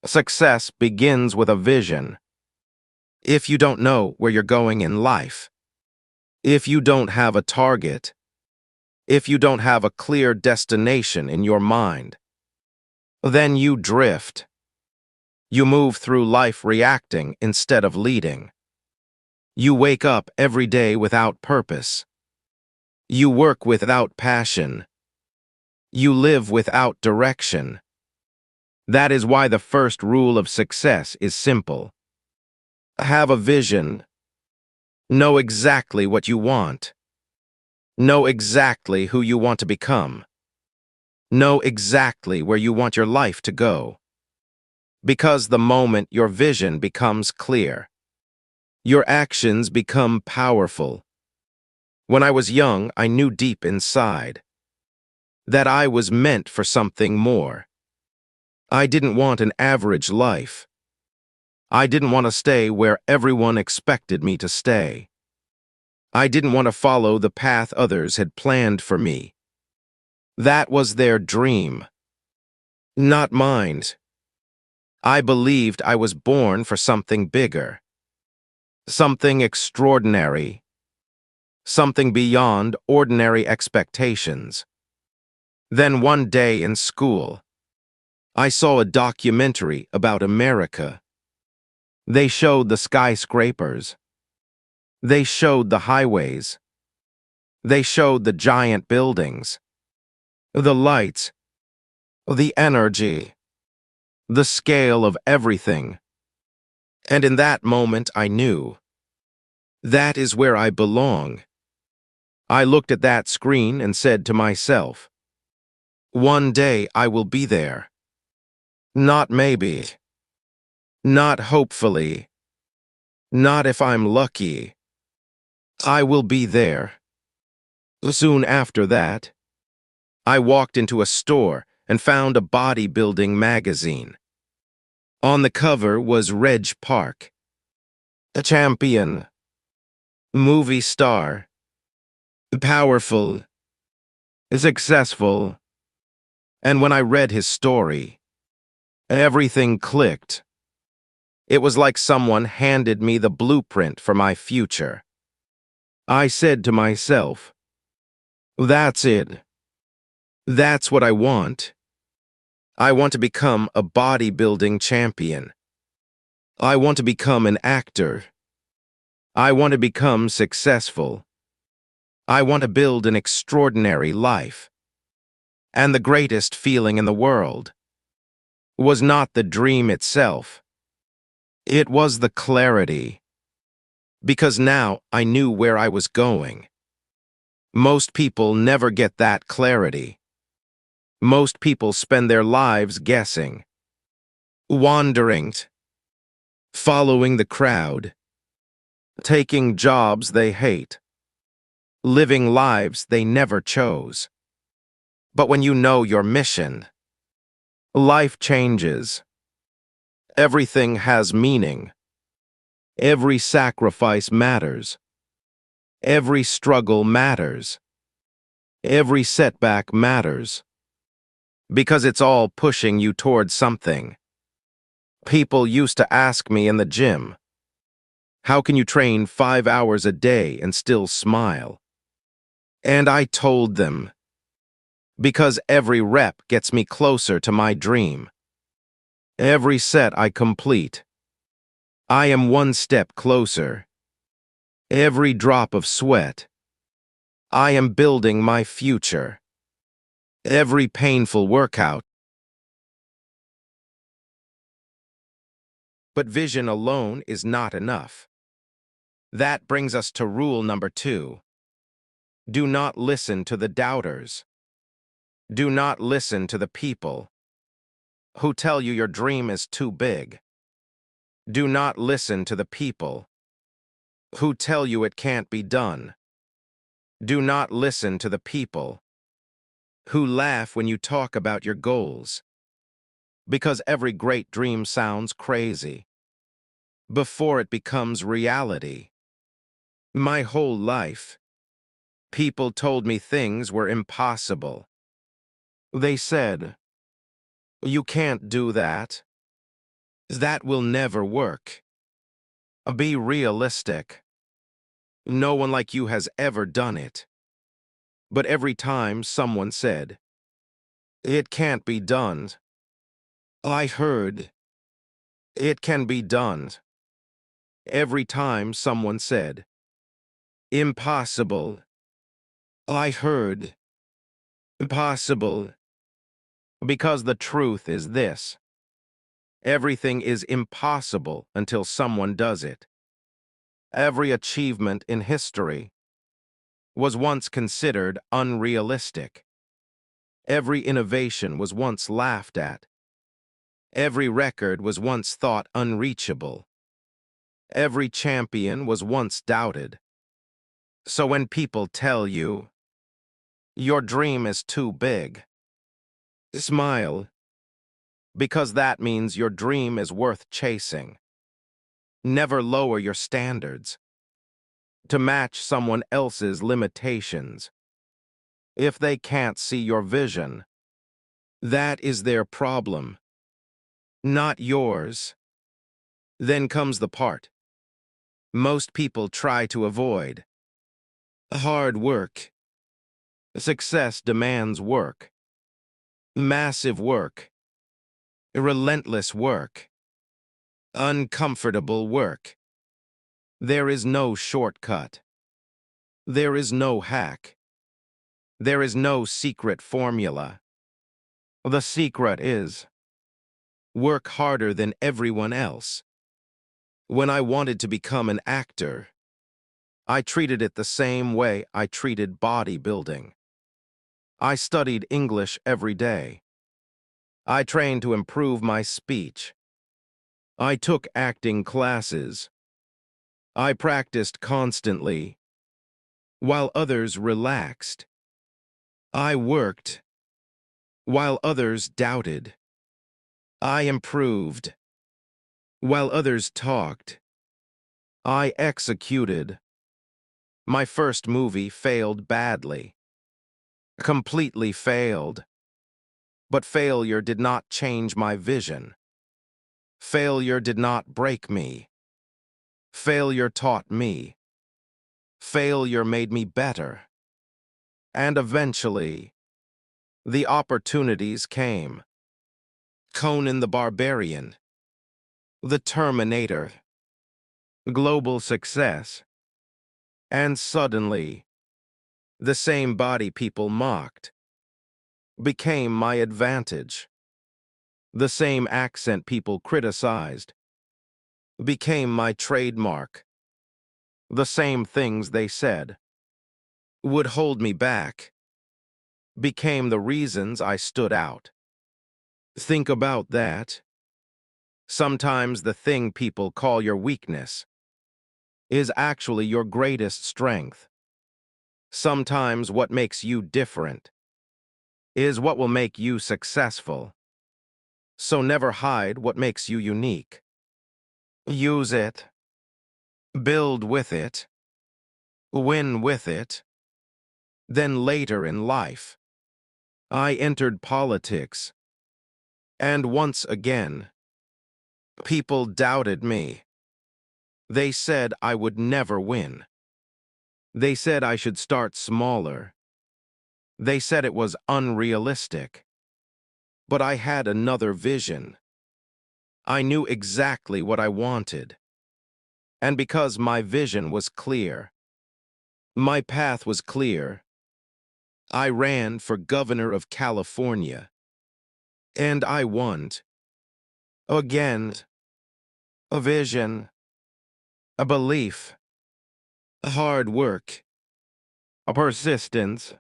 Success begins with a vision. If you don't know where you're going in life, if you don't have a target, if you don't have a clear destination in your mind, then you drift. You move through life reacting instead of leading. You wake up every day without purpose. You work without passion. You live without direction. That is why the first rule of success is simple. Have a vision. Know exactly what you want. Know exactly who you want to become. Know exactly where you want your life to go. Because the moment your vision becomes clear, your actions become powerful. When I was young, I knew deep inside that I was meant for something more. I didn't want an average life. I didn't want to stay where everyone expected me to stay. I didn't want to follow the path others had planned for me. That was their dream, not mine. I believed I was born for something bigger, something extraordinary, something beyond ordinary expectations. Then one day in school, I saw a documentary about America. They showed the skyscrapers. They showed the highways. They showed the giant buildings, the lights, the energy, the scale of everything. And in that moment I knew, that is where I belong. I looked at that screen and said to myself, one day I will be there. Not maybe. Not hopefully. Not if I'm lucky. I will be there. Soon after that, I walked into a store and found a bodybuilding magazine. On the cover was Reg Park, a champion, movie star, powerful, successful. And when I read his story, everything clicked. It was like someone handed me the blueprint for my future. I said to myself, that's it. That's what I want. I want to become a bodybuilding champion. I want to become an actor. I want to become successful. I want to build an extraordinary life. And the greatest feeling in the world was not the dream itself. It was the clarity. Because now I knew where I was going. Most people never get that clarity. Most people spend their lives guessing, wandering, following the crowd, taking jobs they hate, living lives they never chose. But when you know your mission, life changes. Everything has meaning. Every sacrifice matters. Every struggle matters. Every setback matters. Because it's all pushing you towards something. People used to ask me in the gym, how can you train 5 hours a day and still smile? And I told them, because every rep gets me closer to my dream. Every set I complete, I am one step closer. Every drop of sweat, I am building my future. Every painful workout. But vision alone is not enough. That brings us to rule number 2. Do not listen to the doubters. Do not listen to the people who tell you your dream is too big. Do not listen to the people who tell you it can't be done. Do not listen to the people who laugh when you talk about your goals. Because every great dream sounds crazy before it becomes reality. My whole life, people told me things were impossible. They said, you can't do that. That will never work. Be realistic. No one like you has ever done it. But every time someone said, "It can't be done," I heard, "It can be done." Every time someone said, "Impossible," I heard, "Impossible." Because the truth is this: everything is impossible until someone does it. Every achievement in history was once considered unrealistic. Every innovation was once laughed at. Every record was once thought unreachable. Every champion was once doubted. So when people tell you, "Your dream is too big," smile, because that means your dream is worth chasing. Never lower your standards to match someone else's limitations. If they can't see your vision, that is their problem, not yours. Then comes the part most people try to avoid: hard work. Success demands work. Massive work. Relentless work. Uncomfortable work. There is no shortcut. There is no hack. There is no secret formula. The secret is: work harder than everyone else. When I wanted to become an actor, I treated it the same way I treated bodybuilding. I studied English every day. I trained to improve my speech. I took acting classes. I practiced constantly, while others relaxed. I worked, while others doubted. I improved, while others talked. I executed. My first movie failed badly. Completely failed. But failure did not change my vision. Failure did not break me. Failure taught me. Failure made me better. And eventually, the opportunities came. Conan the Barbarian, The Terminator, global success. And suddenly, the same body people mocked became my advantage. The same accent people criticized became my trademark. The same things they said would hold me back became the reasons I stood out. Think about that. Sometimes the thing people call your weakness is actually your greatest strength. Sometimes what makes you different is what will make you successful. So never hide what makes you unique. Use it. Build with it. Win with it. Then later in life, I entered politics. And once again, people doubted me. They said I would never win. They said I should start smaller. They said it was unrealistic. But I had another vision. I knew exactly what I wanted. And because my vision was clear, my path was clear, I ran for governor of California. And I won. Again, a vision, a belief, a hard work, a persistence.